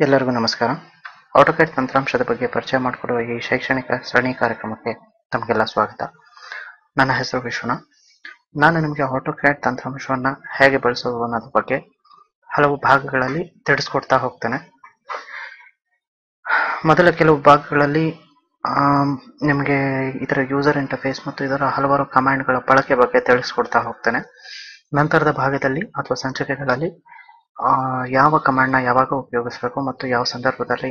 ಎಲ್ಲರಿಗೂ ನಮಸ್ಕಾರ. ಆಟೋಕ್ಯಾಡ್ ತಂತ್ರಾಂಶದ ಬಗ್ಗೆ ಪರಿಚಯ ಮಾಡಿಕೊಡುವ ಈ ಶೈಕ್ಷಣಿಕ ಸರಣಿ ಕಾರ್ಯಕ್ರಮಕ್ಕೆ ತಮಗೆಲ್ಲ ಸ್ವಾಗತ. ನನ್ನ ಹೆಸರು ವಿಶ್ವನಾಥ್. ನಾನು ನಿಮಗೆ ಆಟೋಕ್ಯಾಡ್ ತಂತ್ರಾಂಶವನ್ನು ಹೇಗೆ ಬಳಸುವುದು ಅನ್ನೋದ್ರ ಬಗ್ಗೆ ಹಲವು ಭಾಗಗಳಲ್ಲಿ ತಿಳಿಸ್ಕೊಡ್ತಾ ಹೋಗ್ತೇನೆ. ಮೊದಲ ಕೆಲವು ಭಾಗಗಳಲ್ಲಿ ನಿಮಗೆ ಇದರ ಯೂಸರ್ ಇಂಟರ್ಫೇಸ್ ಮತ್ತು ಇದರ ಹಲವಾರು ಕಮಾಂಡ್ಗಳ ಬಳಕೆ ಬಗ್ಗೆ ತಿಳಿಸ್ಕೊಡ್ತಾ ಹೋಗ್ತೇನೆ. ನಂತರದ ಭಾಗದಲ್ಲಿ ಅಥವಾ ಸಂಚಿಕೆಗಳಲ್ಲಿ ಯಾವ ಕಮಾಂಡ್ನ ಯಾವಾಗ ಉಪಯೋಗಿಸಬೇಕು ಮತ್ತು ಯಾವ ಸಂದರ್ಭದಲ್ಲಿ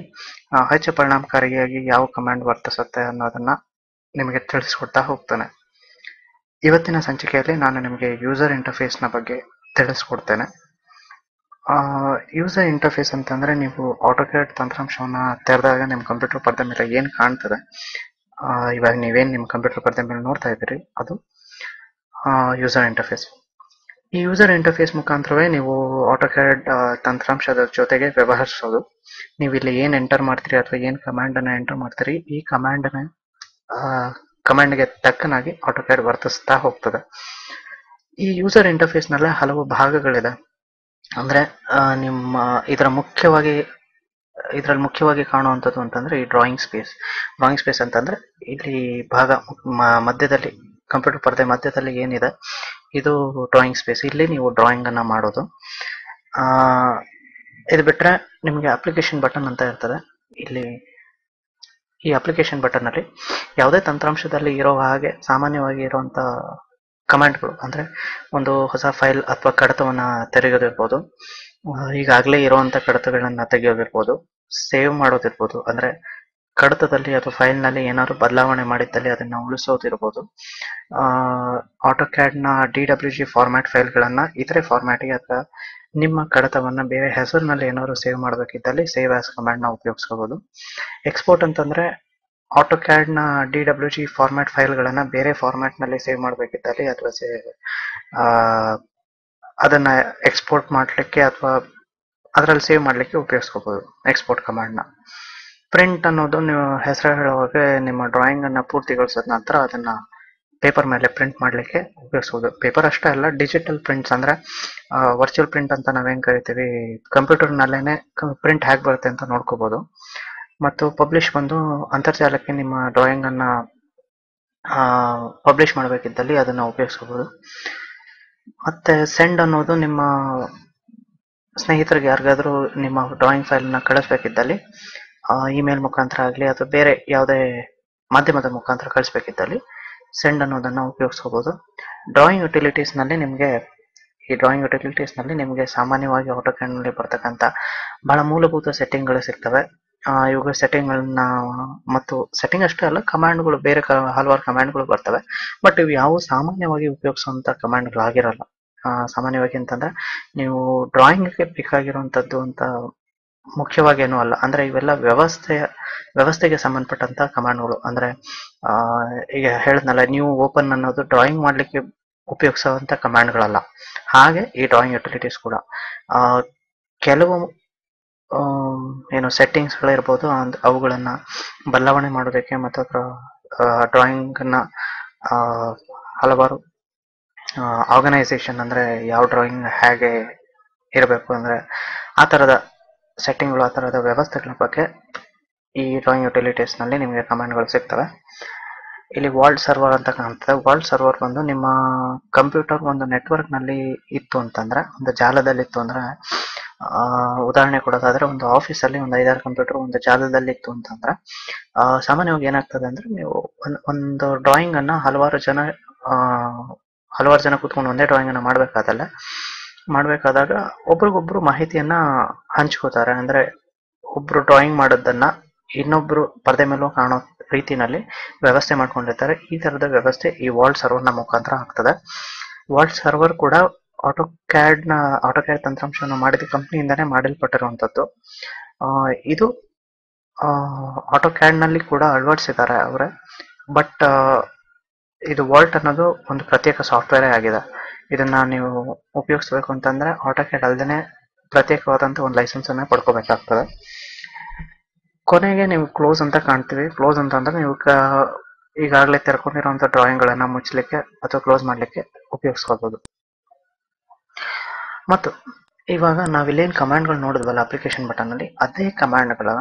ಹೆಚ್ಚು ಪರಿಣಾಮಕಾರಿಯಾಗಿ ಯಾವ ಕಮಾಂಡ್ ವರ್ತಿಸುತ್ತೆ ಅನ್ನೋದನ್ನ ನಿಮಗೆ ತಿಳಿಸ್ಕೊಡ್ತಾ ಹೋಗ್ತೇನೆ. ಇವತ್ತಿನ ಸಂಚಿಕೆಯಲ್ಲಿ ನಾನು ನಿಮಗೆ ಯೂಸರ್ ಇಂಟರ್ಫೇಸ್ನ ಬಗ್ಗೆ ತಿಳಿಸ್ಕೊಡ್ತೇನೆ. ಯೂಸರ್ ಇಂಟರ್ಫೇಸ್ ಅಂತಂದ್ರೆ ನೀವು ಆಟೋಕ್ಯಾಡ್ ತಂತ್ರಾಂಶವನ್ನ ತೆರೆದಾಗ ನಿಮ್ಮ ಕಂಪ್ಯೂಟರ್ ಪರದೆ ಮೇಲೆ ಏನು ಕಾಣ್ತದೆ, ಇವಾಗ ನೀವೇನು ನಿಮ್ಮ ಕಂಪ್ಯೂಟರ್ ಪರದೆ ಮೇಲೆ ನೋಡ್ತಾ ಇದ್ದೀರಿ, ಅದು ಯೂಸರ್ ಇಂಟರ್ಫೇಸ್. ಈ ಯೂಸರ್ ಇಂಟರ್ಫೇಸ್ ಮುಖಾಂತರವೇ ನೀವು ಆಟೋಕ್ಯಾಡ್ ತಂತ್ರಾಂಶದ ಜೊತೆಗೆ ವ್ಯವಹರಿಸೋದು. ನೀವು ಇಲ್ಲಿ ಏನು ಎಂಟರ್ ಮಾಡ್ತೀರಿ ಅಥವಾ ಏನು ಕಮಾಂಡ್ ಅನ್ನ ಎಂಟರ್ ಮಾಡ್ತೀರಿ, ಈ ಕಮಾಂಡ್ಗೆ ತಕ್ಕನಾಗಿ ಆಟೋಕ್ಯಾಡ್ ವರ್ತಿಸ್ತಾ ಹೋಗ್ತದೆ. ಈ ಯೂಸರ್ ಇಂಟರ್ಫೇಸ್ ನಲ್ಲೇ ಹಲವು ಭಾಗಗಳಿದೆ. ಅಂದ್ರೆ ನಿಮ್ಮ ಇದರಲ್ಲಿ ಮುಖ್ಯವಾಗಿ ಕಾಣುವಂಥದ್ದು ಅಂತಂದ್ರೆ ಈ ಡ್ರಾಯಿಂಗ್ ಸ್ಪೇಸ್ ಅಂತಂದ್ರೆ ಇಲ್ಲಿ ಭಾಗ ಮಧ್ಯದಲ್ಲಿ ಕಂಪ್ಯೂಟರ್ ಪರದೆ ಮಧ್ಯದಲ್ಲಿ ಏನಿದೆ ಇದು ಡ್ರಾಯಿಂಗ್ ಸ್ಪೇಸ್. ಇಲ್ಲಿ ನೀವು ಡ್ರಾಯಿಂಗ್ ಅನ್ನ ಮಾಡೋದು. ಇದು ಬಿಟ್ರೆ ನಿಮಗೆ ಅಪ್ಲಿಕೇಶನ್ ಬಟನ್ ಅಂತ ಇರ್ತದೆ. ಇಲ್ಲಿ ಈ ಅಪ್ಲಿಕೇಶನ್ ಬಟನ್ ಅಲ್ಲಿ ಯಾವುದೇ ತಂತ್ರಾಂಶದಲ್ಲಿ ಇರೋ ಹಾಗೆ ಸಾಮಾನ್ಯವಾಗಿ ಇರುವಂತ ಕಮಾಂಡ್ಗಳು, ಅಂದ್ರೆ ಒಂದು ಹೊಸ ಫೈಲ್ ಅಥವಾ ಕಡತವನ್ನ ತೆರೆಯೋದಿರ್ಬೋದು, ಈಗಾಗಲೇ ಇರುವಂತ ಕಡತಗಳನ್ನ ತೆಗೆಯೋದಿರ್ಬೋದು, ಸೇವ್ ಮಾಡೋದಿರ್ಬೋದು, ಅಂದ್ರೆ ಕಡತದಲ್ಲಿ ಅಥವಾ ಫೈಲ್ನಲ್ಲಿ ಏನಾದ್ರು ಬದಲಾವಣೆ ಮಾಡಿದ್ದಲ್ಲಿ ಅದನ್ನ ಉಳಿಸೋದಿರ್ಬೋದು, ಆಟೋಕ್ಯಾಡ್ನ DWG ಫಾರ್ಮ್ಯಾಟ್ ಫೈಲ್ಗಳನ್ನ ಇತರೆ ಫಾರ್ಮ್ಯಾಟಿಗೆ ಅಥವಾ ನಿಮ್ಮ ಕಡತವನ್ನ ಬೇರೆ ಹೆಸರಿನಲ್ಲಿ ಏನಾದ್ರು ಸೇವ್ ಮಾಡಬೇಕಿದ್ದಲ್ಲಿ ಸೇವ್ ಆಸ್ ಕಮಾಂಡ್ನ ಉಪಯೋಗಿಸ್ಕೋಬಹುದು. ಎಕ್ಸ್ಪೋರ್ಟ್ ಅಂತಂದ್ರೆ ಆಟೋಕ್ಯಾಡ್ನ DWG ಫಾರ್ಮ್ಯಾಟ್ ಫೈಲ್ಗಳನ್ನ ಬೇರೆ ಫಾರ್ಮ್ಯಾಟ್ನಲ್ಲಿ ಸೇವ್ ಮಾಡಬೇಕಿದ್ದಲ್ಲಿ ಅಥವಾ ಅದನ್ನ ಎಕ್ಸ್ಪೋರ್ಟ್ ಮಾಡಲಿಕ್ಕೆ ಅಥವಾ ಅದರಲ್ಲಿ ಸೇವ್ ಮಾಡಲಿಕ್ಕೆ ಉಪಯೋಗಿಸ್ಕೋಬಹುದು ಎಕ್ಸ್ಪೋರ್ಟ್ ಕಮಾಂಡ್ನ. ಪ್ರಿಂಟ್ ಅನ್ನೋದು ನೀವು ಹೆಸರು ಹೇಳುವಾಗ ನಿಮ್ಮ ಡ್ರಾಯಿಂಗ್ ಅನ್ನ ಪೂರ್ತಿಗೊಳಿಸಿದ ನಂತರ ಅದನ್ನ ಪೇಪರ್ ಮೇಲೆ ಪ್ರಿಂಟ್ ಮಾಡಲಿಕ್ಕೆ ಉಪಯೋಗಿಸಬಹುದು. ಪೇಪರ್ ಅಷ್ಟೇ ಅಲ್ಲ, ಡಿಜಿಟಲ್ ಪ್ರಿಂಟ್ಸ್ ಅಂದ್ರೆ ವರ್ಚುವಲ್ ಪ್ರಿಂಟ್ ಅಂತ ನಾವೇನ್ ಕರಿತೀವಿ, ಕಂಪ್ಯೂಟರ್ ನಲ್ಲೇನೆ ಪ್ರಿಂಟ್ ಹೇಗೆ ಬರುತ್ತೆ ಅಂತ ನೋಡ್ಕೋಬಹುದು. ಮತ್ತು ಪಬ್ಲಿಷ್ ಬಂದು ಅಂತರ್ಜಾಲಕ್ಕೆ ನಿಮ್ಮ ಡ್ರಾಯಿಂಗ್ ಅನ್ನ ಪಬ್ಲಿಷ್ ಮಾಡಬೇಕಿದ್ದಲ್ಲಿ ಅದನ್ನ ಉಪಯೋಗಿಸಬಹುದು. ಮತ್ತೆ ಸೆಂಡ್ ಅನ್ನೋದು ನಿಮ್ಮ ಸ್ನೇಹಿತರಿಗೆ ಯಾರಿಗಾದ್ರೂ ನಿಮ್ಮ ಡ್ರಾಯಿಂಗ್ ಫೈಲ್ ನ ಕಳಿಸ್ಬೇಕಿದ್ದಲ್ಲಿ ಇಮೇಲ್ ಮುಖಾಂತರ ಆಗಲಿ ಅಥವಾ ಬೇರೆ ಯಾವುದೇ ಮಾಧ್ಯಮದ ಮುಖಾಂತರ ಕಳಿಸ್ಬೇಕಿದ್ದಲ್ಲಿ ಸೆಂಡ್ ಅನ್ನೋದನ್ನ ಉಪಯೋಗಿಸ್ಕೋಬಹುದು. ಡ್ರಾಯಿಂಗ್ ಯುಟಿಲಿಟೀಸ್ ನಲ್ಲಿ ನಿಮಗೆ ಸಾಮಾನ್ಯವಾಗಿ ಆಟೋಕ್ಯಾಡ್ ನಲ್ಲಿ ಬರ್ತಕ್ಕಂಥ ಬಹಳ ಮೂಲಭೂತ ಸೆಟ್ಟಿಂಗ್ಗಳು ಸಿಗ್ತವೆ. ಇವುಗಳ ಸೆಟ್ಟಿಂಗ್ಗಳನ್ನ ಮತ್ತು ಸೆಟ್ಟಿಂಗ್ ಅಷ್ಟೇ ಅಲ್ಲ, ಕಮಾಂಡ್ಗಳು ಬೇರೆ ಹಲವಾರು ಕಮಾಂಡ್ಗಳು ಬರ್ತವೆ. ಬಟ್ ಇವು ಯಾವ ಸಾಮಾನ್ಯವಾಗಿ ಉಪಯೋಗಿಸುವಂತ ಕಮಾಂಡ್ಗಳು ಆಗಿರಲ್ಲ. ಸಾಮಾನ್ಯವಾಗಿ ಅಂತಂದ್ರೆ ನೀವು ಡ್ರಾಯಿಂಗ್ಗೆ ಬೇಕಾಗಿರುವಂತದ್ದು ಅಂತ ಮುಖ್ಯವಾಗಿ ಏನೂ ಅಲ್ಲ. ಅಂದ್ರೆ ಇವೆಲ್ಲ ವ್ಯವಸ್ಥೆಗೆ ಸಂಬಂಧಪಟ್ಟಂತ ಕಮಾಂಡ್ಗಳು. ಅಂದ್ರೆ ಈಗ ಹೇಳಿದ್ನಲ್ಲ, ನೀವು ಓಪನ್ ಅನ್ನೋದು ಡ್ರಾಯಿಂಗ್ ಮಾಡ್ಲಿಕ್ಕೆ ಉಪಯೋಗಿಸುವಂತ ಕಮಾಂಡ್ಗಳಲ್ಲ. ಹಾಗೆ ಈ ಡ್ರಾಯಿಂಗ್ ಯುಟಿಲಿಟೀಸ್ ಕೂಡ ಕೆಲವು ಏನು ಸೆಟ್ಟಿಂಗ್ಸ್ ಗಳಿರ್ಬೋದು, ಅವುಗಳನ್ನ ಬದಲಾವಣೆ ಮಾಡೋದಕ್ಕೆ ಮತ್ತು ಅದರ ಡ್ರಾಯಿಂಗ್ ಅನ್ನ ಹಲವಾರು ಆರ್ಗನೈಸೇಷನ್, ಅಂದ್ರೆ ಯಾವ ಡ್ರಾಯಿಂಗ್ ಹೇಗೆ ಇರಬೇಕು ಅಂದ್ರೆ ಆ ತರದ ಸೆಟ್ಟಿಂಗ್ಗಳು, ಆ ತರದ ವ್ಯವಸ್ಥೆಗಳ ಬಗ್ಗೆ ಈ ಡ್ರಾಯಿಂಗ್ ಯುಟಿಲಿಟೀಸ್ ನಲ್ಲಿ ನಿಮಗೆ ಕಮಾಂಡ್ಗಳು ಸಿಗ್ತವೆ. ಇಲ್ಲಿ ವಾಲ್ಡ್ ಸರ್ವರ್ ಅಂತ ಕಾಣ್ತದೆ. ವಾಲ್ಡ್ ಸರ್ವರ್ ಬಂದು ನಿಮ್ಮ ಕಂಪ್ಯೂಟರ್ ಒಂದು ನೆಟ್ವರ್ಕ್ ನಲ್ಲಿ ಇತ್ತು ಅಂತಂದ್ರೆ, ಒಂದು ಜಾಲದಲ್ಲಿ ಇತ್ತು ಅಂದ್ರೆ, ಉದಾಹರಣೆ ಕೊಡೋದಾದ್ರೆ ಒಂದು ಆಫೀಸಲ್ಲಿ ಒಂದು 5-6 ಕಂಪ್ಯೂಟರ್ ಒಂದು ಜಾಲದಲ್ಲಿ ಇತ್ತು ಅಂತಂದ್ರೆ ಸಾಮಾನ್ಯವಾಗಿ ಏನಾಗ್ತದೆ ಅಂದ್ರೆ, ನೀವು ಒಂದು ಡ್ರಾಯಿಂಗ್ ಅನ್ನ ಹಲವಾರು ಜನ ಕೂತ್ಕೊಂಡು ಒಂದೇ ಡ್ರಾಯಿಂಗ್ ಅನ್ನ ಮಾಡ್ಬೇಕಾದಾಗ ಒಬ್ರಿಗೊಬ್ರು ಮಾಹಿತಿಯನ್ನ ಹಂಚ್ಕೋತಾರೆ. ಅಂದ್ರೆ ಒಬ್ರು ಡ್ರಾಯಿಂಗ್ ಮಾಡೋದನ್ನ ಇನ್ನೊಬ್ರು ಪರದೆ ಮೇಲೂ ಕಾಣೋ ರೀತಿನಲ್ಲಿ ವ್ಯವಸ್ಥೆ ಮಾಡ್ಕೊಂಡಿರ್ತಾರೆ. ಈ ತರದ ವ್ಯವಸ್ಥೆ ಈ ವಾಲ್ಡ್ ಸರ್ವರ್ ನ ಮುಖಾಂತರ ಆಗ್ತದೆ. ವಾಲ್ಡ್ ಸರ್ವರ್ ಕೂಡ ಆಟೋಕ್ಯಾಡ್ ತಂತ್ರಾಂಶವನ್ನು ಮಾಡಿದ ಕಂಪ್ನಿಯಿಂದಾನೇ ಮಾಡಲ್ಪಟ್ಟಿರುವಂತದ್ದು. ಇದು ಆಟೋಕ್ಯಾಡ್ ನಲ್ಲಿ ಕೂಡ ಅಳವಡಿಸಿದ್ದಾರೆ ಅವರೇ. ಬಟ್ ಇದು ವಾಲ್ಟ್ ಅನ್ನೋದು ಒಂದು ಪ್ರತ್ಯೇಕ ಸಾಫ್ಟ್ವೇರ್ ಆಗಿದೆ. ಇದನ್ನ ನೀವು ಉಪಯೋಗಿಸ್ಬೇಕು ಅಂತಂದ್ರೆ ಆಟೋಕ್ಯಾಡ್ ಅಲ್ಲದೆ ಪ್ರತ್ಯೇಕವಾದಂತ ಒಂದು ಲೈಸೆನ್ಸ್ ಅನ್ನ ಪಡ್ಕೋಬೇಕಾಗ್ತದೆ. ಕೊನೆಗೆ ನೀವು ಕ್ಲೋಸ್ ಅಂತ ಕಾಣ್ತೀವಿ. ಕ್ಲೋಸ್ ಅಂತಂದ್ರೆ ನೀವು ಈಗಾಗಲೇ ತೆರ್ಕೊಂಡಿರುವಂತ ಡ್ರಾಯಿಂಗ್ ಗಳನ್ನ ಮುಚ್ಚಲಿಕ್ಕೆ ಅಥವಾ ಕ್ಲೋಸ್ ಮಾಡ್ಲಿಕ್ಕೆ ಉಪಯೋಗಿಸ್ಕೋಬಹುದು. ಮತ್ತು ಇವಾಗ ನಾವಿಲ್ಲೇನು ಕಮಾಂಡ್ಗಳು ನೋಡಿದ್ವಲ್ಲ ಅಪ್ಲಿಕೇಶನ್ ಬಟನ್ ಅಲ್ಲಿ, ಅದೇ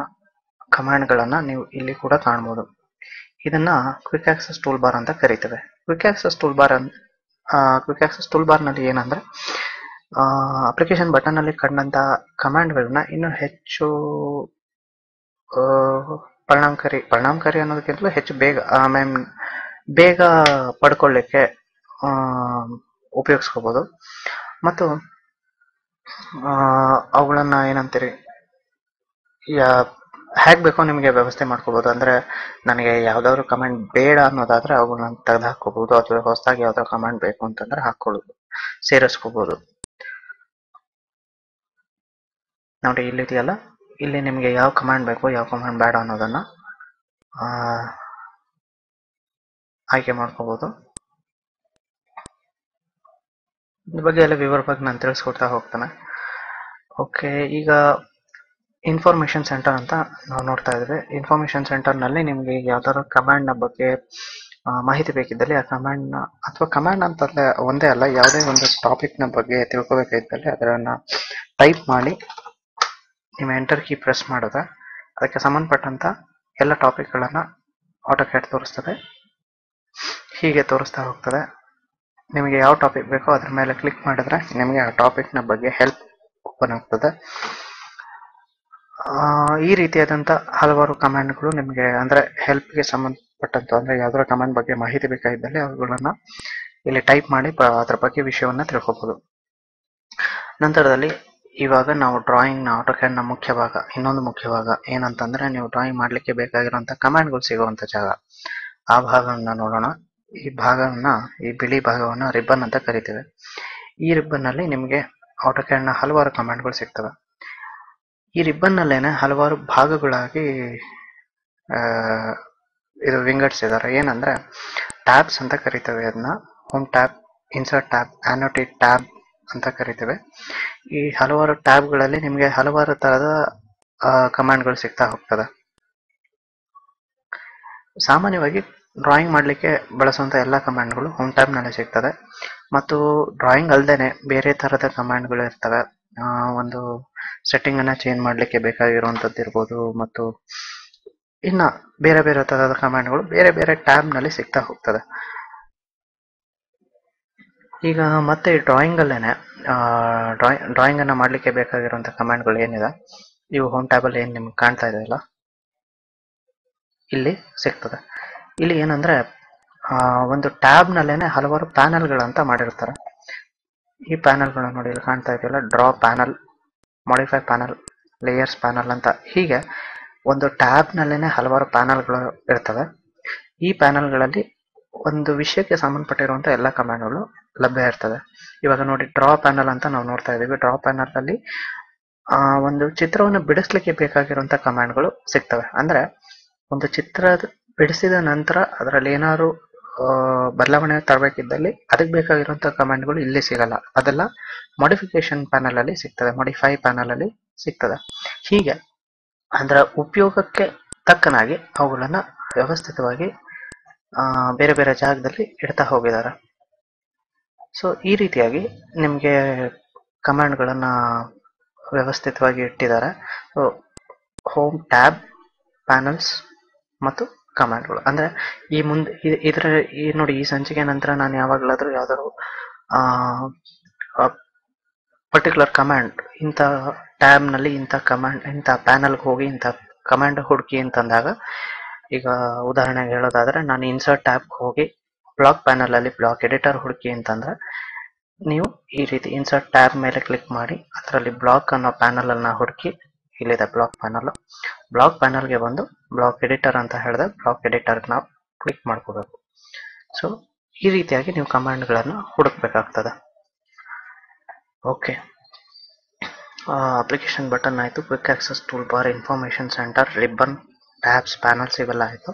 ಕಮಾಂಡ್ಗಳನ್ನ ನೀವು ಇಲ್ಲಿ ಕೂಡ ಕಾಣಬಹುದು. ಇದನ್ನ ಕ್ವಿಕ್ ಆಕ್ಸೆಸ್ ಟೂಲ್ ಬಾರ್ ಅಂತ ಕರೀತೇವೆ. ಕ್ವಿಕ್ ಆಕ್ಸೆಸ್ ಟೂಲ್ ಬಾರ್ ನಲ್ಲಿ ಏನಂದ್ರೆ ಅಪ್ಲಿಕೇಶನ್ ಬಟನ್ ಅಲ್ಲಿ ಕಂಡಂತ ಕಮಾಂಡ್ಗಳನ್ನ ಇನ್ನೂ ಹೆಚ್ಚು ಪರಿಣಾಮಕಾರಿ ಅನ್ನೋದಕ್ಕಿಂತಲೂ ಹೆಚ್ಚು ಬೇಗ ಪಡ್ಕೊಳ್ಳಿಕ್ಕೆ ಉಪಯೋಗಿಸ್ಕೋಬಹುದು. ಮತ್ತು ಅವುಗಳನ್ನ ಏನಂತೀರಿ, ಹೇಗೆ ಬೇಕೋ ನಿಮಗೆ ವ್ಯವಸ್ಥೆ ಮಾಡ್ಕೋಬಹುದು. ಅಂದ್ರೆ ನನಗೆ ಯಾವ್ದಾದ್ರು ಕಮಾಂಡ್ ಬೇಡ ಅನ್ನೋದಾದ್ರೆ ಅವುಗಳನ್ನ ತೆಗೆದು ಹಾಕೋಬಹುದು, ಅಥವಾ ಹೊಸದಾಗಿ ಯಾವ್ದಾದ್ರು ಕಮಾಂಡ್ ಬೇಕು ಅಂತಂದ್ರೆ ಹಾಕೊಳ್ಳೋದು, ಸೇರಿಸ್ಕೋಬಹುದು. ನೋಡಿ ಇಲ್ಲಿದೆಯಲ್ಲ, ಇಲ್ಲಿ ನಿಮಗೆ ಯಾವ ಕಮಾಂಡ್ ಬೇಕು ಯಾವ ಕಮಾಂಡ್ ಬೇಡ ಅನ್ನೋದನ್ನ ಆಯ್ಕೆ ಮಾಡ್ಕೋಬಹುದು. ಇದ್ರ ಬಗ್ಗೆ ಎಲ್ಲ ವಿವರವಾಗಿ ನಾನು ತಿಳಿಸ್ಕೊಡ್ತಾ ಹೋಗ್ತಾನೆ. ಓಕೆ, ಈಗ ಇನ್ಫಾರ್ಮೇಶನ್ ಸೆಂಟರ್ ಅಂತ ನಾವು ನೋಡ್ತಾ ಇದ್ವಿ. ಇನ್ಫಾರ್ಮೇಶನ್ ಸೆಂಟರ್ ನಲ್ಲಿ ನಿಮ್ಗೆ ಯಾವ್ದಾದ್ರು ಕಮಾಂಡ್ ನ ಬಗ್ಗೆ ಮಾಹಿತಿ ಬೇಕಿದ್ದಲ್ಲಿ ಆ ಕಮಾಂಡ್ ನ, ಅಥವಾ ಕಮಾಂಡ್ ಅಂತಂದ್ರೆ ಒಂದೇ ಅಲ್ಲ, ಯಾವುದೇ ಒಂದು ಟಾಪಿಕ್ ನ ಬಗ್ಗೆ ತಿಳ್ಕೊಬೇಕಾಗಿದ್ದಲ್ಲಿ ಅದನ್ನ ಟೈಪ್ ಮಾಡಿ ನೀವು ಎಂಟರ್ ಕೀ ಪ್ರೆಸ್ ಮಾಡಿದ್ರೆ ಅದಕ್ಕೆ ಸಂಬಂಧಪಟ್ಟಂತ ಎಲ್ಲ ಟಾಪಿಕ್ ಗಳನ್ನ ಆಟೋಕ್ಯಾಡ್ ತೋರಿಸ್ತದೆ. ಹೀಗೆ ತೋರಿಸ್ತಾ ಹೋಗ್ತದೆ. ನಿಮಗೆ ಯಾವ ಟಾಪಿಕ್ ಬೇಕೋ ಅದ್ರ ಮೇಲೆ ಕ್ಲಿಕ್ ಮಾಡಿದ್ರೆ ನಿಮಗೆ ಆ ಟಾಪಿಕ್ ನ ಬಗ್ಗೆ ಹೆಲ್ಪ್ ಓಪನ್ ಆಗ್ತದೆ. ಈ ರೀತಿಯಾದಂತ ಹಲವಾರು ಕಮಾಂಡ್ಗಳು ನಿಮಗೆ ಅಂದ್ರೆ ಹೆಲ್ಪ್ಗೆ ಸಂಬಂಧಪಟ್ಟಂತ, ಅಂದ್ರೆ ಯಾವ್ದಾರ ಕಮಾಂಡ್ ಬಗ್ಗೆ ಮಾಹಿತಿ ಬೇಕಾಗಿದ್ದಲ್ಲಿ ಅವುಗಳನ್ನ ಇಲ್ಲಿ ಟೈಪ್ ಮಾಡಿ ಅದ್ರ ಬಗ್ಗೆ ವಿಷಯವನ್ನ ತಿಳ್ಕೊಬಹುದು. ನಂತರದಲ್ಲಿ ಇವಾಗ ನಾವು ಡ್ರಾಯಿಂಗ್ ನ ಆಟೋಕ್ಯಾಡ್ ನ ಮುಖ್ಯ ಭಾಗ, ಇನ್ನೊಂದು ಮುಖ್ಯ ಭಾಗ ಏನಂತಂದ್ರೆ ನೀವು ಡ್ರಾಯಿಂಗ್ ಮಾಡ್ಲಿಕ್ಕೆ ಬೇಕಾಗಿರುವಂತ ಕಮಾಂಡ್ಗಳು ಸಿಗುವಂತ ಜಾಗ, ಆ ಭಾಗವನ್ನ ನೋಡೋಣ. ಈ ಬಿಳಿ ಭಾಗವನ್ನ ರಿಬ್ಬನ್ ಅಂತ ಕರಿತೇವೆ. ಈ ರಿಬ್ಬನ್ ನಲ್ಲಿ ನಿಮಗೆ ಆಟೋಕ್ಯಾಡ್ ನ ಹಲವಾರು ಕಮಾಂಡ್ಗಳು ಸಿಗ್ತವೆ. ಈ ರಿಬ್ಬನ್ ನಲ್ಲೇನೆ ಹಲವಾರು ಭಾಗಗಳಾಗಿ ಇದು ವಿಂಗಡಿಸಿದ್ದಾರೆ. ಏನಂದ್ರೆ ಟ್ಯಾಬ್ಸ್ ಅಂತ ಕರಿತೇವೆ ಅದನ್ನ. Home tab, insert tab, annotate tab ಅಂತ ಕರಿತೇವೆ. ಈ ಹಲವಾರು ಟ್ಯಾಬ್ ಗಳಲ್ಲಿ ನಿಮಗೆ ಹಲವಾರು ತರದ ಕಮಾಂಡ್ಗಳು ಸಿಗ್ತಾ ಹೋಗ್ತದೆ. ಸಾಮಾನ್ಯವಾಗಿ ಡ್ರಾಯಿಂಗ್ ಮಾಡ್ಲಿಕ್ಕೆ ಬಳಸುವಂತ ಎಲ್ಲಾ ಕಮಾಂಡ್ಗಳು ಹೋಮ್ ಟ್ಯಾಬ್ ನಲ್ಲಿ ಸಿಗ್ತದೆ. ಮತ್ತು ಡ್ರಾಯಿಂಗ್ ಅಲ್ದೇನೆ ಬೇರೆ ತರದ ಕಮಾಂಡ್ಗಳು ಇರ್ತವೆ. ಒಂದು ಸೆಟ್ಟಿಂಗ್ ಅನ್ನ ಚೇಂಜ್ ಮಾಡ್ಲಿಕ್ಕೆ ಬೇಕಾಗಿರುವಂತದ್ದು ಇರ್ಬೋದು, ಮತ್ತು ಇನ್ನ ಬೇರೆ ಬೇರೆ ತರಹದ ಕಮಾಂಡ್ಗಳು ಬೇರೆ ಬೇರೆ ಟ್ಯಾಬ್ ನಲ್ಲಿ ಸಿಗ್ತಾ ಹೋಗ್ತದೆ. ಈಗ ಮತ್ತೆ ಡ್ರಾಯಿಂಗ್ ಅಲ್ಲೇನೆ ಡ್ರಾಯಿಂಗ್ ಅನ್ನ ಮಾಡ್ಲಿಕ್ಕೆ ಬೇಕಾಗಿರುವಂತ ಕಮಾಂಡ್ಗಳು ಏನಿದೆ, ಇವು ಹೋಮ್ ಟ್ಯಾಬ್ ಅಲ್ಲಿ ಏನ್ ನಿಮ್ಗೆ ಕಾಣ್ತಾ ಇದೆಯಲ್ಲ ಇಲ್ಲಿ ಸಿಗ್ತದೆ. ಇಲ್ಲಿ ಏನಂದ್ರೆ ಒಂದು ಟ್ಯಾಬ್ ನಲ್ಲೇನೆ ಹಲವಾರು ಪ್ಯಾನಲ್ ಗಳಂತ ಮಾಡಿರ್ತಾರೆ. ಈ ಪ್ಯಾನಲ್ ಗಳನ್ನ ನೋಡಿ ಇಲ್ಲಿ ಕಾಣ್ತಾ ಇದೆಯಲ್ಲ, draw panel, modify panel, layers panel ಅಂತ. ಹೀಗೆ ಒಂದು ಟ್ಯಾಬ್ ನಲ್ಲೇನೆ ಹಲವಾರು ಪ್ಯಾನಲ್ ಗಳು ಇರ್ತವೆ. ಈ ಪ್ಯಾನಲ್ ಗಳಲ್ಲಿ ಒಂದು ವಿಷಯಕ್ಕೆ ಸಂಬಂಧಪಟ್ಟಿರುವಂತ ಎಲ್ಲ ಕಮಾಂಡ್ಗಳು ಲಭ್ಯ ಇರ್ತದೆ. ಇವಾಗ ನೋಡಿ ಡ್ರಾ ಪ್ಯಾನಲ್ ಅಂತ ನಾವು ನೋಡ್ತಾ ಇದೀವಿ. ಡ್ರಾ ಪ್ಯಾನಲ್ ಅಲ್ಲಿ ಒಂದು ಚಿತ್ರವನ್ನು ಬಿಡಿಸ್ಲಿಕ್ಕೆ ಬೇಕಾಗಿರುವಂತ ಕಮಾಂಡ್ಗಳು ಸಿಗ್ತವೆ. ಅಂದ್ರೆ ಒಂದು ಚಿತ್ರ ಬಿಡಿಸಿದ ನಂತರ ಅದರಲ್ಲಿ ಏನಾದ್ರು ಬದಲಾವಣೆ ತರಬೇಕಿದ್ದಲ್ಲಿ ಅದಕ್ಕೆ ಬೇಕಾಗಿರುವಂತ ಕಮಾಂಡ್ಗಳು ಇಲ್ಲಿ ಸಿಗಲ್ಲ. ಅದೆಲ್ಲ ಮಾಡಿಫಿಕೇಶನ್ ಪ್ಯಾನಲ್ ಅಲ್ಲಿ ಸಿಗ್ತದೆ, ಮಾಡಿಫೈ ಪ್ಯಾನಲ್ ಅಲ್ಲಿ ಸಿಗ್ತದೆ. ಹೀಗೆ ಅದರ ಉಪಯೋಗಕ್ಕೆ ತಕ್ಕನಾಗಿ ಅವುಗಳನ್ನ ವ್ಯವಸ್ಥಿತವಾಗಿ ಬೇರೆ ಬೇರೆ ಜಾಗದಲ್ಲಿ ಇಡ್ತಾ ಹೋಗಿದ್ದಾರೆ. ಸೊ ಈ ರೀತಿಯಾಗಿ ನಿಮ್ಗೆ ಕಮಾಂಡ್ಗಳನ್ನ ವ್ಯವಸ್ಥಿತವಾಗಿ ಇಟ್ಟಿದ್ದಾರೆ. ಹೋಮ್ ಟ್ಯಾಬ್, ಪ್ಯಾನಲ್ಸ್ ಮತ್ತು ಕಮಾಂಡ್ಗಳು. ಅಂದ್ರೆ ನೋಡಿ ಈ ಸಂಚಿಕೆ ನಂತರ ನಾನು ಯಾವಾಗಲಾದ್ರೂ ಯಾವ್ದಾದ್ರು ಪರ್ಟಿಕ್ಯುಲರ್ ಕಮಾಂಡ್, ಇಂಥ ಟ್ಯಾಬ್ ನಲ್ಲಿ ಇಂಥ ಕಮಾಂಡ್, ಇಂಥ ಪ್ಯಾನಲ್ಗೆ ಹೋಗಿ ಇಂಥ ಕಮಾಂಡ್ ಹುಡುಕಿ ಅಂತಂದಾಗ, ಈಗ ಉದಾಹರಣೆಗೆ ಹೇಳೋದಾದ್ರೆ ನಾನು ಇನ್ಸರ್ಟ್ ಟ್ಯಾಬ್ ಹೋಗಿ ಬ್ಲಾಕ್ ಪ್ಯಾನಲ್ ಅಲ್ಲಿ ಬ್ಲಾಕ್ ಎಡಿಟರ್ ಹುಡುಕಿ ಅಂತಂದ್ರೆ ನೀವು ಈ ರೀತಿ ಇನ್ಸರ್ಟ್ ಟ್ಯಾಬ್ ಮೇಲೆ ಕ್ಲಿಕ್ ಮಾಡಿ ಅದರಲ್ಲಿ ಬ್ಲಾಕ್ ಅನ್ನೋ ಪ್ಯಾನಲ್ ಅನ್ನ ಹುಡುಕಿ, ಇಲ್ಲಿದೆ ಬ್ಲಾಕ್ ಪ್ಯಾನಲ್, ಬ್ಲಾಕ್ ಪ್ಯಾನಲ್ಗೆ ಬಂದು ಬ್ಲಾಕ್ ಎಡಿಟರ್ ಅಂತ ಹೇಳಿದ್ರೆ ಬ್ಲಾಕ್ ಎಡಿಟರ್ ನಾವು ಕ್ಲಿಕ್ ಮಾಡ್ಕೋಬೇಕು. ಸೊ ಈ ರೀತಿಯಾಗಿ ನೀವು ಕಮಾಂಡ್ಗಳನ್ನು ಹುಡುಕ್ಬೇಕಾಗ್ತದೆ. ಓಕೆ, ಅಪ್ಲಿಕೇಶನ್ ಬಟನ್ ಆಯಿತು, quick access tool bar, information centre, ribbon, tabs, panels ಇವೆಲ್ಲ ಆಯಿತು.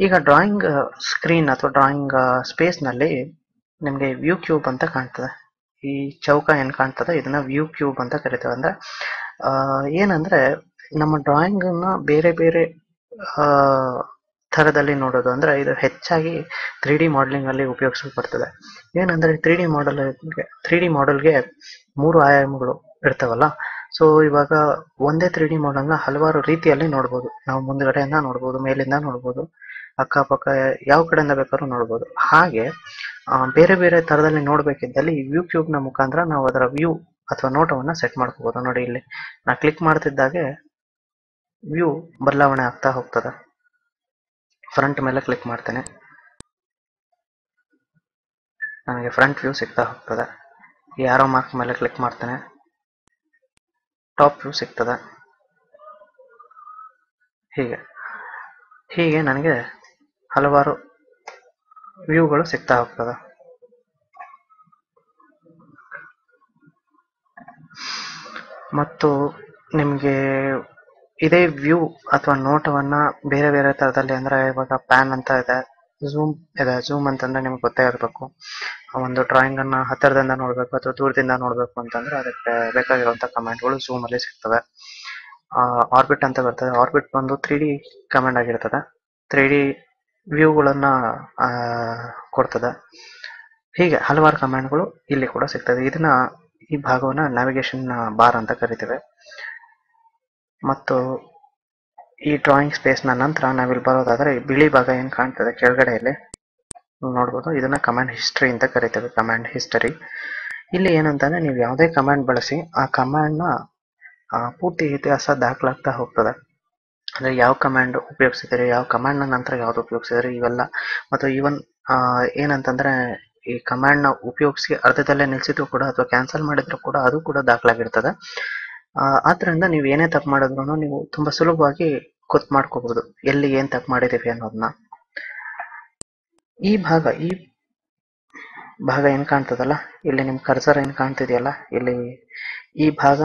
ಈಗ ಡ್ರಾಯಿಂಗ್ ಸ್ಕ್ರೀನ್ ಅಥವಾ ಡ್ರಾಯಿಂಗ್ ಸ್ಪೇಸ್ ನಲ್ಲಿ ನಿಮಗೆ ವ್ಯೂ ಕ್ಯೂಬ್ ಅಂತ ಕಾಣ್ತದೆ. ಈ ಚೌಕ ಏನ್ ಕಾಣ್ತದೆ ಇದನ್ನ ವ್ಯೂ ಕ್ಯೂಬ್ ಅಂತ ಕರಿತೇವೆ. ಅಂದ್ರೆ ಏನಂದ್ರೆ ನಮ್ಮ ಡ್ರಾಯಿಂಗ್ ನ ಬೇರೆ ಬೇರೆ ಥರದಲ್ಲಿ ನೋಡೋದು ಅಂದ್ರೆ ಇದು ಹೆಚ್ಚಾಗಿ 3D ಮಾಡೆಲಿಂಗ್ ಅಲ್ಲಿ ಉಪಯೋಗಿಸಲ್ಪಡ್ತದೆ. ಏನಂದ್ರೆ 3D ಮಾಡೆಲ್ಗೆ 3 ಆಯಾಮಗಳು ಇರ್ತಾವಲ್ಲ. ಸೊ ಇವಾಗ ಒಂದೇ 3D ಮಾಡೆಲ್ನ ಹಲವಾರು ರೀತಿಯಲ್ಲಿ ನೋಡ್ಬೋದು. ನಾವು ಮುಂದ್ಗಡೆಯಿಂದ ನೋಡ್ಬೋದು, ಮೇಲಿಂದ ನೋಡ್ಬೋದು, ಅಕ್ಕಪಕ್ಕ ಯಾವ ಕಡೆಯಿಂದ ಬೇಕಾದ್ರೂ ನೋಡ್ಬೋದು. ಹಾಗೆ ಬೇರೆ ಬೇರೆ ತರದಲ್ಲಿ ನೋಡ್ಬೇಕಿದ್ದಲ್ಲಿ ವ್ಯೂ ಕ್ಯೂಬ್ ನ ಮುಖಾಂತರ ನಾವು ಅದರ ವ್ಯೂ ಅಥವಾ ನೋಟವನ್ನ ಸೆಟ್ ಮಾಡ್ಕೋಬಹುದು. ನೋಡಿ, ಇಲ್ಲಿ ನಾ ಕ್ಲಿಕ್ ಮಾಡ್ತಿದ್ದಾಗೆ ವ್ಯೂ ಬದಲಾವಣೆ ಆಗ್ತಾ ಹೋಗ್ತದೆ. ಫ್ರಂಟ್ ಮೇಲೆ ಕ್ಲಿಕ್ ಮಾಡ್ತೇನೆ, ನನಗೆ ಫ್ರಂಟ್ ವ್ಯೂ ಸಿಗ್ತಾ ಹೋಗ್ತದೆ. ಈ ಆರೋ ಮಾರ್ಕ್ ಮೇಲೆ ಕ್ಲಿಕ್ ಮಾಡ್ತೇನೆ, ಟಾಪ್ ವ್ಯೂ ಸಿಗ್ತದೆ. ಹೀಗೆ ಹೀಗೆ ನನಗೆ ಹಲವಾರು ವ್ಯೂಗಳು ಸಿಗ್ತಾ ಹೋಗ್ತದೆ. ಮತ್ತು ನಿಮಗೆ ಇದೇ ವ್ಯೂ ಅಥವಾ ನೋಟವನ್ನ ಬೇರೆ ಬೇರೆ ತರದಲ್ಲಿ, ಅಂದ್ರೆ ಇವಾಗ ಪ್ಯಾನ್ ಅಂತ ಇದೆ, ಝೂಮ್ ಇದೆ. ಝೂಮ್ ಅಂತಂದ್ರೆ ನಿಮ್ಗೆ ಗೊತ್ತೇ ಇರಬೇಕು. ಒಂದು ಡ್ರಾಯಿಂಗ್ ಅನ್ನ ಹತ್ತಿರದಿಂದ ನೋಡ್ಬೇಕು ಅಥವಾ ದೂರದಿಂದ ನೋಡ್ಬೇಕು ಅಂತಂದ್ರೆ ಅದಕ್ಕೆ ಬೇಕಾಗಿರುವಂತ ಕಮಾಂಡ್ಗಳು ಝೂಮ್ ಅಲ್ಲಿ ಸಿಗ್ತವೆ. ಆರ್ಬಿಟ್ ಅಂತ ಬರ್ತದೆ. ಆರ್ಬಿಟ್ ಒಂದು 3D ಕಮಾಂಡ್ ಆಗಿರ್ತದೆ. 3D ವ್ಯೂಗಳನ್ನ ಕೊಡ್ತದೆ. ಹೀಗೆ ಹಲವಾರು ಕಮಾಂಡ್ಗಳು ಇಲ್ಲಿ ಕೂಡ ಸಿಗ್ತದೆ. ಈ ಭಾಗವನ್ನ ನ್ಯಾವಿಗೇಷನ್ ಬಾರ್ ಅಂತ ಕರಿತೇವೆ. ಮತ್ತು ಈ ಡ್ರಾಯಿಂಗ್ ಸ್ಪೇಸ್ ನ ನಂತರ ನಾವಿಲ್ಲಿ ಬರೋದಾದ್ರೆ ಬಿಳಿ ಭಾಗ ಏನ್ ಕಾಣ್ತದೆ ಕೆಳಗಡೆಯಲ್ಲಿ ನೋಡ್ಬೋದು, ಇದನ್ನ ಕಮಾಂಡ್ ಹಿಸ್ಟರಿ ಅಂತ ಕರಿತೇವೆ. ಕಮಾಂಡ್ ಹಿಸ್ಟರಿ ಇಲ್ಲಿ ಏನಂತಂದ್ರೆ ನೀವು ಯಾವುದೇ ಕಮಾಂಡ್ ಬಳಸಿ ಆ ಕಮಾಂಡ್ ನ ಪೂರ್ತಿ ಇತಿಹಾಸ ದಾಖಲಾಗ್ತಾ ಹೋಗ್ತದೆ. ಅಂದ್ರೆ ಯಾವ ಕಮಾಂಡ್ ಉಪಯೋಗಿಸಿದಿರಿ, ಯಾವ ಕಮಾಂಡ್ ನ ನಂತರ ಯಾವ್ದು ಉಪಯೋಗಿಸಿದಿರಿ, ಇವೆಲ್ಲ. ಮತ್ತು ಈವನ್ ಏನಂತಂದ್ರೆ ಈ ಕಮಾಂಡ್ ನ ಉಪಯೋಗಿಸಿ ಅರ್ಧದಲ್ಲೇ ನಿಲ್ಸಿದ್ರು ಕೂಡ ಅಥವಾ ಕ್ಯಾನ್ಸಲ್ ಮಾಡಿದ್ರು ಕೂಡ ಅದು ಕೂಡ ದಾಖಲಾಗಿರ್ತದೆ. ಆದ್ರಿಂದ ನೀವು ಏನೇ ತಪ್ಪು ಮಾಡಿದ್ರು ನೀವು ತುಂಬಾ ಸುಲಭವಾಗಿ ಗೊತ್ತು ಮಾಡ್ಕೋಬಹುದು ಎಲ್ಲಿ ಏನ್ ತಪ್ಪು ಮಾಡಿದೀವಿ ಅನ್ನೋದನ್ನ. ಈ ಭಾಗ ಏನ್ ಕಾಣ್ತದಲ್ಲ, ಇಲ್ಲಿ ನಿಮ್ ಕರ್ಸರ್ ಏನ್ ಕಾಣ್ತಿದೆಯಲ್ಲ, ಇಲ್ಲಿ ಈ ಭಾಗ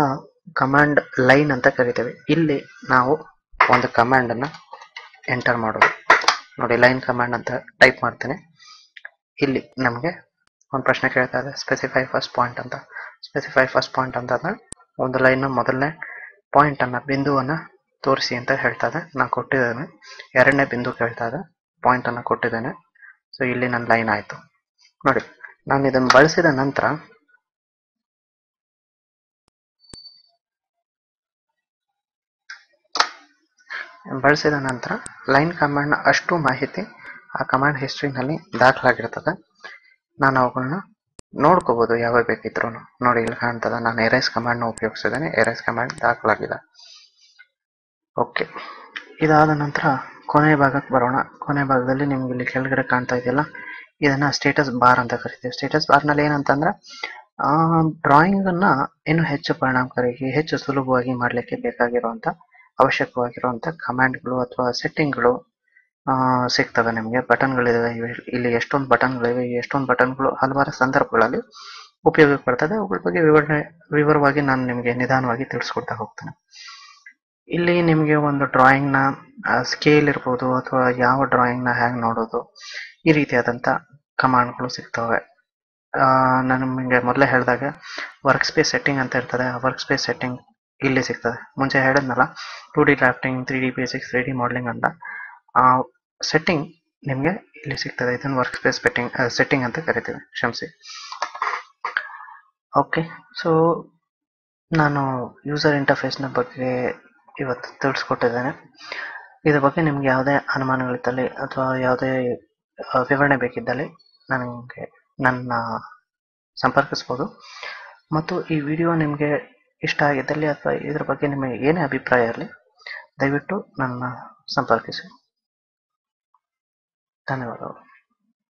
ಕಮಾಂಡ್ ಲೈನ್ ಅಂತ ಕರಿತೇವೆ. ಇಲ್ಲಿ ನಾವು ಒಂದು ಕಮಾಂಡ್ ಅನ್ನ ಎಂಟರ್ ಮಾಡೋದು. ನೋಡಿ, ಲೈನ್ ಕಮಾಂಡ್ ಅಂತ ಟೈಪ್ ಮಾಡ್ತೇನೆ. ಇಲ್ಲಿ ನಮಗೆ ಒಂದು ಪ್ರಶ್ನೆ ಕೇಳ್ತಾ ಇದೆ, ಸ್ಪೆಸಿಫೈ ಫಸ್ಟ್ ಪಾಯಿಂಟ್ ಅಂತ. ಸ್ಪೆಸಿಫೈ ಫಸ್ಟ್ ಪಾಯಿಂಟ್ ಅಂತಂದ್ರೆ ಒಂದು ಲೈನ್ ನ ಮೊದಲನೇ ಪಾಯಿಂಟ್ ಅನ್ನ, ಬಿಂದುವನ್ನ ತೋರಿಸಿ ಅಂತ ಹೇಳ್ತಾ ಇದೆ. ನಾ ಕೊಟ್ಟಿದ್ದೇನೆ. ಎರಡನೇ ಬಿಂದು ಕೇಳ್ತಾ ಇದೆ, ಪಾಯಿಂಟ್ ಅನ್ನ ಕೊಟ್ಟಿದ್ದೇನೆ. ಸೊ ಇಲ್ಲಿ ನನ್ನ ಲೈನ್ ಆಯ್ತು. ನೋಡಿ, ನಾನು ಇದನ್ನು ಬಳಸಿದ ನಂತರ ಲೈನ್ ಕಮಾಂಡ್ ನ ಅಷ್ಟು ಮಾಹಿತಿ ಆ ಕಮಾಂಡ್ ಹಿಸ್ಟ್ರಿನಲ್ಲಿ ದಾಖಲಾಗಿರ್ತದೆ. ನಾನು ಅವುಗಳನ್ನ ನೋಡ್ಕೋಬಹುದು ಯಾವಾಗ ಬೇಕಿದ್ರು. ನೋಡಿ, ಇಲ್ಲಿ ಕಾಣ್ತದ, ನಾನು ಎರೇಸ್ ಕಮಾಂಡ್ ನ ಉಪಯೋಗಿಸಿದ್ದೇನೆ. ಎರೇಸ್ ಕಮಾಂಡ್ ದಾಖಲಾಗಿದೆ. ಓಕೆ, ಇದಾದ ನಂತರ ಕೊನೆ ಭಾಗಕ್ಕೆ ಬರೋಣ. ಕೊನೆ ಭಾಗದಲ್ಲಿ ನಿಮ್ಗೆ ಇಲ್ಲಿ ಕೆಳಗಡೆ ಕಾಣ್ತಾ ಇದೆಯಲ್ಲ, ಇದನ್ನ ಸ್ಟೇಟಸ್ ಬಾರ್ ಅಂತ ಕರಿತೀವಿ. ಸ್ಟೇಟಸ್ ಬಾರ್ ನಲ್ಲಿ ಏನಂತಂದ್ರೆ ಡ್ರಾಯಿಂಗ್ ಅನ್ನ ಇನ್ನು ಹೆಚ್ಚು ಪರಿಣಾಮಕಾರಿಯಾಗಿ, ಹೆಚ್ಚು ಸುಲಭವಾಗಿ ಮಾಡ್ಲಿಕ್ಕೆ ಬೇಕಾಗಿರುವಂತ ಅವಶ್ಯಕವಾಗಿರುವಂತ ಕಮಾಂಡ್ಗಳು ಅಥವಾ ಸೆಟ್ಟಿಂಗ್ಗಳು ಸಿಗ್ತವೆ ನಿಮಗೆ. ಬಟನ್ಗಳಿವೆ. ಇಲ್ಲಿ ಎಷ್ಟೊಂದು ಬಟನ್ಗಳಿವೆ. ಎಷ್ಟೊಂದು ಬಟನ್ಗಳು ಹಲವಾರು ಸಂದರ್ಭಗಳಲ್ಲಿ ಉಪಯೋಗಕ್ಕೆ ಬರ್ತದೆ. ಅವುಗಳ ಬಗ್ಗೆ ವಿವರವಾಗಿ ನಾನು ನಿಮಗೆ ನಿಧಾನವಾಗಿ ತಿಳಿಸ್ಕೊಡ್ತಾ ಹೋಗ್ತೇನೆ. ಇಲ್ಲಿ ನಿಮಗೆ ಒಂದು ಡ್ರಾಯಿಂಗ್ ನ ಸ್ಕೇಲ್ ಇರ್ಬೋದು ಅಥವಾ ಯಾವ ಡ್ರಾಯಿಂಗ್ ನ ಹ್ಯಾಂಗ್ ನೋಡೋದು, ಈ ರೀತಿಯಾದಂತ ಕಮಾಂಡ್ಗಳು ಸಿಗ್ತವೆ. ನಾನು ನಿಮಗೆ ಮೊದಲೇ ಹೇಳಿದಾಗ ವರ್ಕ್ ಸ್ಪೇಸ್ ಸೆಟ್ಟಿಂಗ್ ಅಂತ ಇರ್ತದೆ. ಆ ವರ್ಕ್ ಸ್ಪೇಸ್ ಸೆಟ್ಟಿಂಗ್ ಇಲ್ಲಿ ಸಿಗ್ತದೆ. ಮುಂಚೆ ಹೇಳಿದ್ನಲ್ಲ 2D drafting, 3D basics, 3D modelling ಅಂತ ಸೆಟ್ಟಿಂಗ್ ನಿಮಗೆ ಇಲ್ಲಿ ಸಿಗ್ತದೆ. ಇದನ್ನು ವರ್ಕ್ ಸ್ಪೇಸ್ ಸೆಟ್ಟಿಂಗ್ ಅಂತ ಕರಿತೀವಿ, ಕ್ಷಮಿಸಿ. ಓಕೆ, ಸೊ ನಾನು ಯೂಸರ್ ಇಂಟರ್ಫೇಸ್ ನ ಬಗ್ಗೆ ಇವತ್ತು ತಿಳಿಸ್ಕೊಟ್ಟಿದ್ದೇನೆ. ಇದ್ರ ಬಗ್ಗೆ ನಿಮ್ಗೆ ಯಾವುದೇ ಅನುಮಾನಗಳಿದ್ದಲ್ಲಿ ಅಥವಾ ಯಾವುದೇ ವಿವರಣೆ ಬೇಕಿದ್ದಲ್ಲಿ ನನ್ನ ಸಂಪರ್ಕಿಸಬಹುದು. ಮತ್ತು ಈ ವಿಡಿಯೋ ನಿಮಗೆ ಇಷ್ಟ ಆಗಿದ್ದಲ್ಲಿ ಅಥವಾ ಇದ್ರ ಬಗ್ಗೆ ನಿಮಗೆ ಏನೇ ಅಭಿಪ್ರಾಯ ಇರಲಿ, ದಯವಿಟ್ಟು ನನ್ನ ಸಂಪರ್ಕಿಸಿ. ಧನ್ಯವಾದಗಳು.